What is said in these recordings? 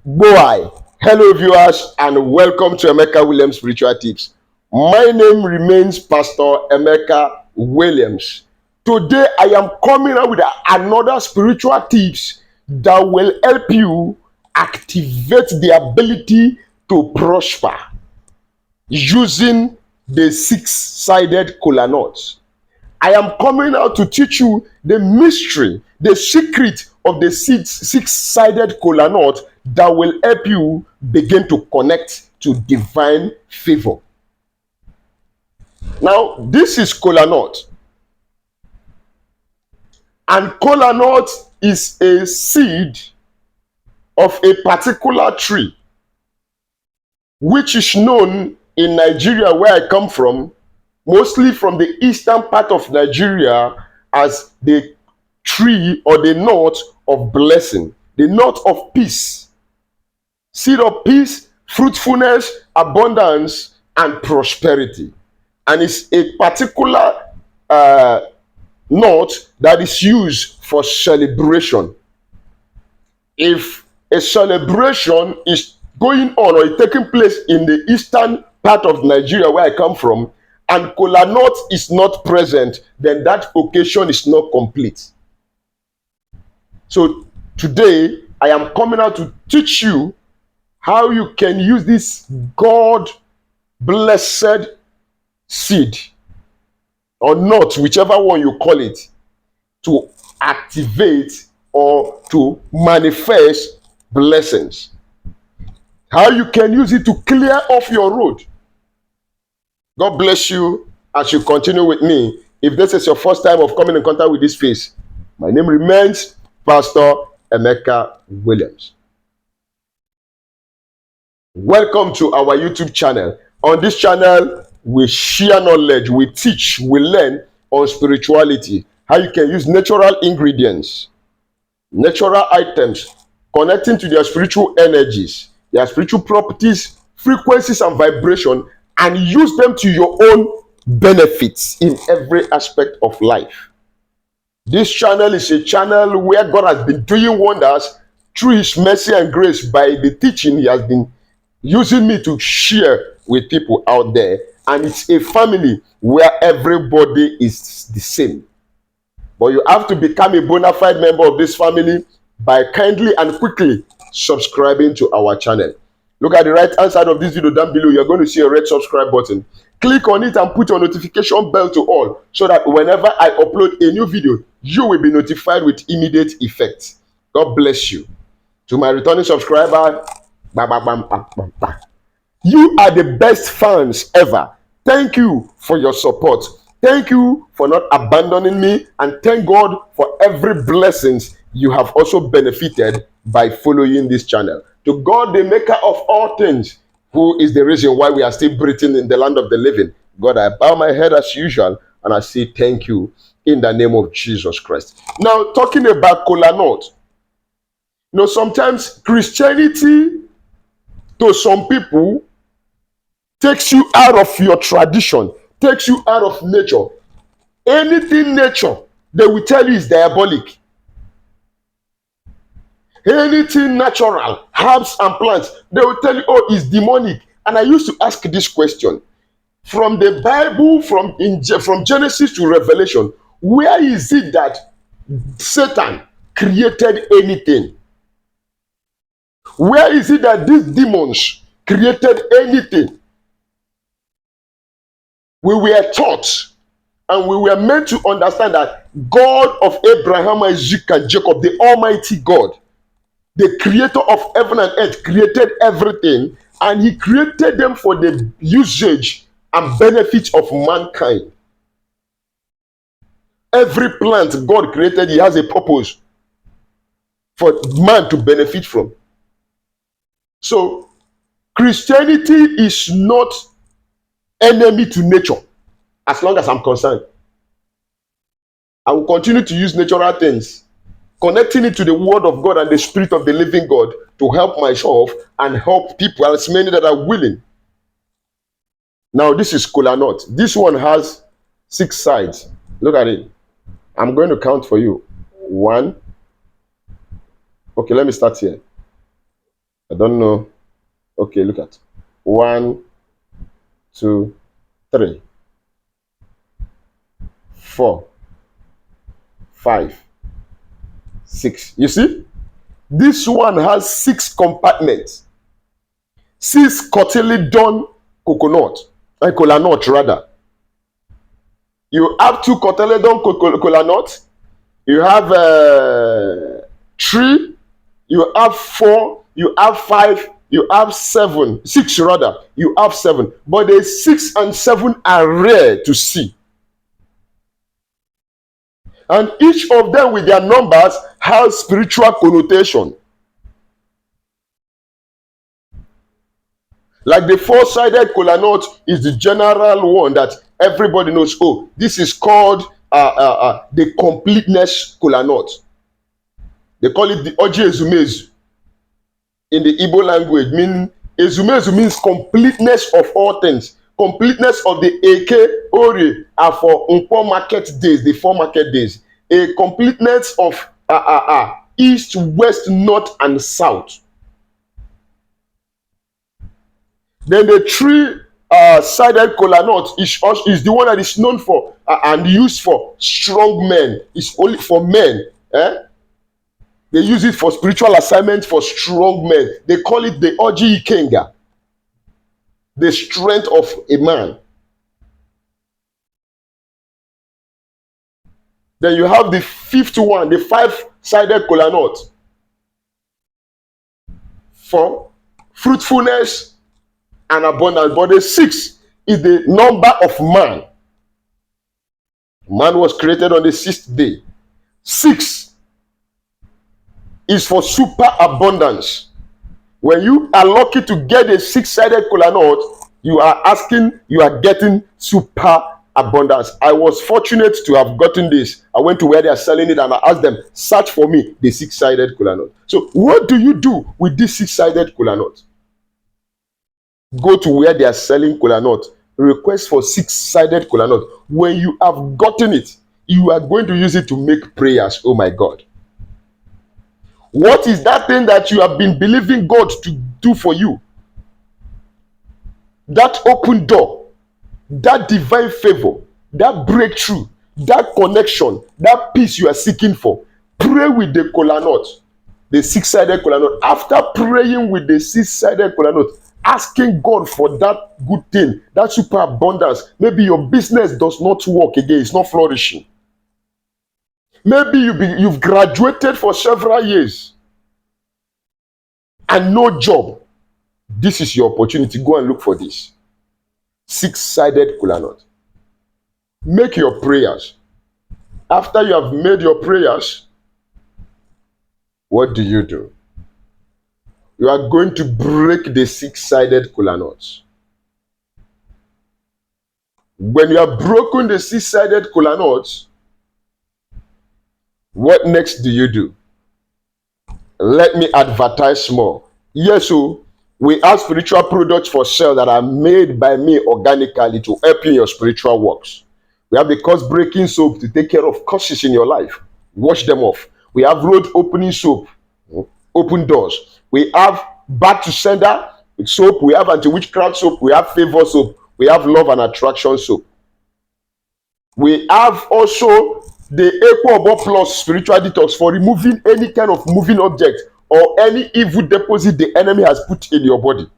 Boy, hello viewers and welcome to Emeka Williams Spiritual Tips. My name remains Pastor Emeka Williams. Today I am coming out with another spiritual tips that will help you activate the ability to prosper using the six-sided Kola Nut. I am coming out to teach you the mystery, the secret of the six-sided Kola Nut that will help you begin to connect to divine favor. Now, this is Kola Nut. And Kola Nut is a seed of a particular tree, which is known in Nigeria, where I come from, mostly from the eastern part of Nigeria, as the tree or the nut of blessing, the nut of peace, seed of peace, fruitfulness, abundance, and prosperity. And it's a particular nut that is used for celebration. If a celebration is going on or is taking place in the eastern part of Nigeria, where I come from, and Kola Nut is not present, then that occasion is not complete. So today I am coming out to teach you how you can use this God blessed seed or nut, whichever one you call it, to activate or to manifest blessings. How you can use it to clear off your road. God bless you as you continue with me. If this is your first time of coming in contact with this face, my name remains Pastor Emeka Williams. Welcome to our YouTube channel. On this channel, we share knowledge, we teach, we learn on spirituality, how you can use natural ingredients, natural items, connecting to their spiritual energies, their spiritual properties, frequencies, and vibration, and use them to your own benefits in every aspect of life. This channel is a channel where God has been doing wonders through His mercy and grace by the teaching He has been using me to share with people out there. And it's a family where everybody is the same. But you have to become a bona fide member of this family by kindly and quickly subscribing to our channel. Look at the right hand side of this video down below. You're going to see a red subscribe button. Click on it and put your notification bell to all, so that whenever I upload a new video, you will be notified with immediate effect. God bless you. To my returning subscriber, you are the best fans ever. Thank you for your support. Thank you for not abandoning me, and thank God for every blessings you have also benefited by following this channel. To God, the maker of all things, who is the reason why we are still breathing in the land of the living, God, I bow my head as usual and I say thank you in the name of Jesus Christ. Now, talking about Kola Nut, sometimes Christianity to some people takes you out of your tradition, takes you out of nature. Anything nature, they will tell you is diabolic. Anything natural, herbs and plants, they will tell you, oh, it's demonic. And I used to ask this question. From the Bible, from Genesis to Revelation, where is it that Satan created anything? Where is it that these demons created anything? We were taught and we were meant to understand that God of Abraham, Isaac, and Jacob, the Almighty God, the creator of heaven and earth, created everything, and He created them for the usage and benefit of mankind. Every plant God created, He has a purpose for man to benefit from. So, Christianity is not enemy to nature, as long as I'm concerned. I will continue to use natural things, connecting it to the word of God and the spirit of the living God to help myself and help people, as many that are willing. Now, this is Kola Nut. This one has 6 sides. Look at it. I'm going to count for you. 1. Okay, let me start here. I don't know. Okay, look at 1, 2, 3, 4, 5, 6. You see, this one has 6 compartments, 6 cotyledon coconut, and kola nut rather. You have 2 cotyledon kola nut. You have 3. You have 4. You have 5. You have 7. 6 rather. You have 7. But the 6 and 7 are rare to see. And each of them with their numbers has spiritual connotation. Like the 4-sided kola nut is the general one that everybody knows. Oh, this is called the completeness kola nut. They call it the Oji Ezumezu in the Igbo language. Ezumezu means completeness of all things. Completeness of the Eke Ori are for Nkwo market days, the 4 market days. A completeness of east, west, north, and south. Then the 3-sided kola nut is the one that is known for and used for strong men. It's only for men. They use it for spiritual assignment for strong men. They call it the Oji Ikenga, the strength of a man. Then you have the 5th one, the 5-sided kola nut, for fruitfulness and abundance. But the 6 is the number of man. Man was created on the 6th day. 6 is for super abundance. When you are lucky to get a 6-sided kola nut, you are getting super abundance. I was fortunate to have gotten this. I went to where they are selling it and I asked them, search for me the 6-sided kola nut. So what do you do with this 6-sided kola nut? Go to where they are selling kola nut, request for 6-sided kola nut. When you have gotten it, you are going to use it to make prayers. Oh my God. What is that thing that you have been believing God to do for you? That open door, that divine favor, that breakthrough, that connection, that peace you are seeking for. Pray with the kola nut, the 6-sided kola nut. After praying with the 6-sided kola nut, asking God for that good thing, that super abundance. Maybe your business does not work again, it's not flourishing. Maybe you've graduated for several years and no job. This is your opportunity. Go and look for this 6-sided kola nut. Make your prayers. After you have made your prayers, what do? You are going to break the 6-sided kola nuts. When you have broken the 6-sided kola nuts, what next do you do? Let me advertise more. Yes, so we have spiritual products for sale that are made by me organically to help you in your spiritual works. We have the curse breaking soap to take care of curses in your life. Wash them off. We have road opening soap, open doors. We have back to sender soap. We have anti-witchcraft soap. We have favor soap. We have love and attraction soap. We have also the Equo Plus spiritual detox for removing any kind of moving object or any evil deposit the enemy has put in your body.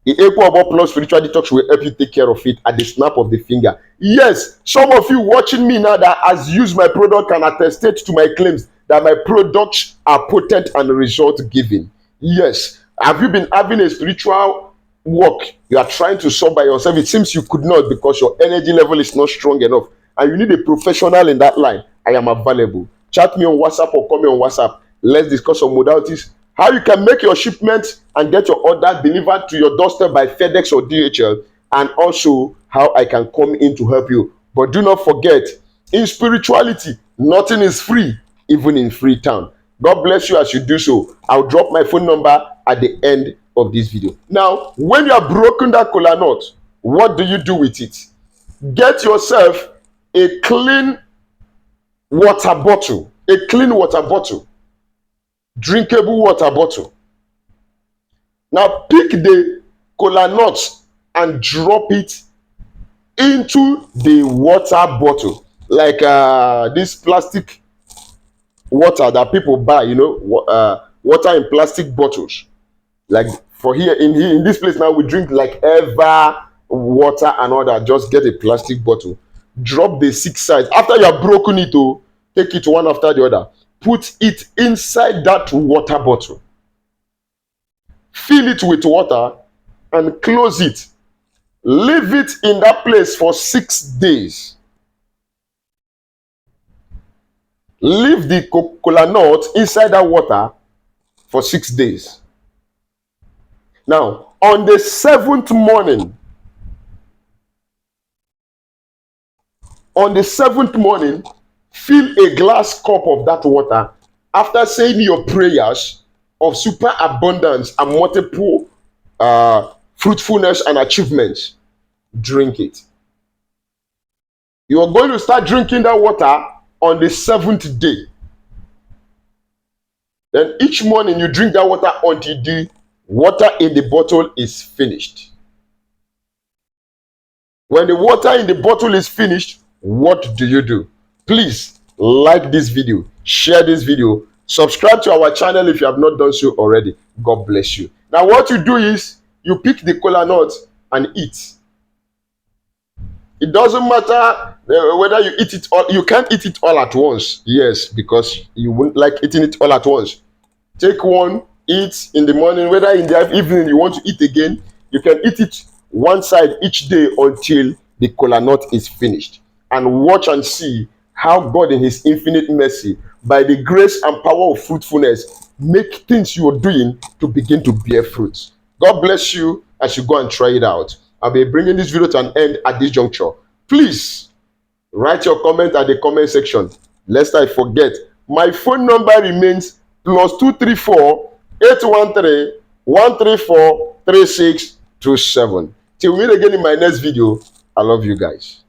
The Equo Plus spiritual detox will help you take care of it at the snap of the finger. Yes, some of you watching me now that has used my product can attest to my claims that my products are potent and result giving. Yes, have you been having a spiritual work you are trying to solve by yourself? It seems you could not because your energy level is not strong enough and you need a professional in that line. I am available. Chat me on WhatsApp or call me on WhatsApp. Let's discuss some modalities, how you can make your shipment and get your order delivered to your doorstep by FedEx or DHL, and also how I can come in to help you. But do not forget, in spirituality, nothing is free, even in Freetown. God bless you as you do so. I'll drop my phone number at the end of this video. Now, when you have broken that kola nut, what do you do with it? Get yourself a clean water bottle, drinkable water bottle. Now pick the kola nut and drop it into the water bottle, like this plastic water that people buy, water in plastic bottles. Like for here in this place now, we drink like ever water and all that. Just get a plastic bottle, drop the six sides after you have broken it. Oh, take it one after the other, put it inside that water bottle, fill it with water and close it. Leave it in that place for 6 days. Leave the kola nut inside that water for 6 days. Now on the seventh morning, fill a glass cup of that water. After saying your prayers of super abundance and multiple fruitfulness and achievements, drink it. You are going to start drinking that water on the 7th day. Then each morning you drink that water until the water in the bottle is finished. When the water in the bottle is finished, what do? Please like this video, share this video, subscribe to our channel if you have not done so already. God bless you. Now what you do is you pick the kola nut and eat. It doesn't matter whether you eat it all. You can't eat it all at once. Yes, because you wouldn't like eating it all at once. Take one, eat in the morning. Whether in the evening you want to eat again, you can eat it one side each day until the kola nut is finished. And watch and see how God in his infinite mercy, by the grace and power of fruitfulness, make things you are doing to begin to bear fruits. God bless you as you go and try it out. I'll be bringing this video to an end at this juncture. Please write your comment at the comment section, lest I forget. My phone number remains +234 813 134 3627. Till we meet again in my next video, I love you guys.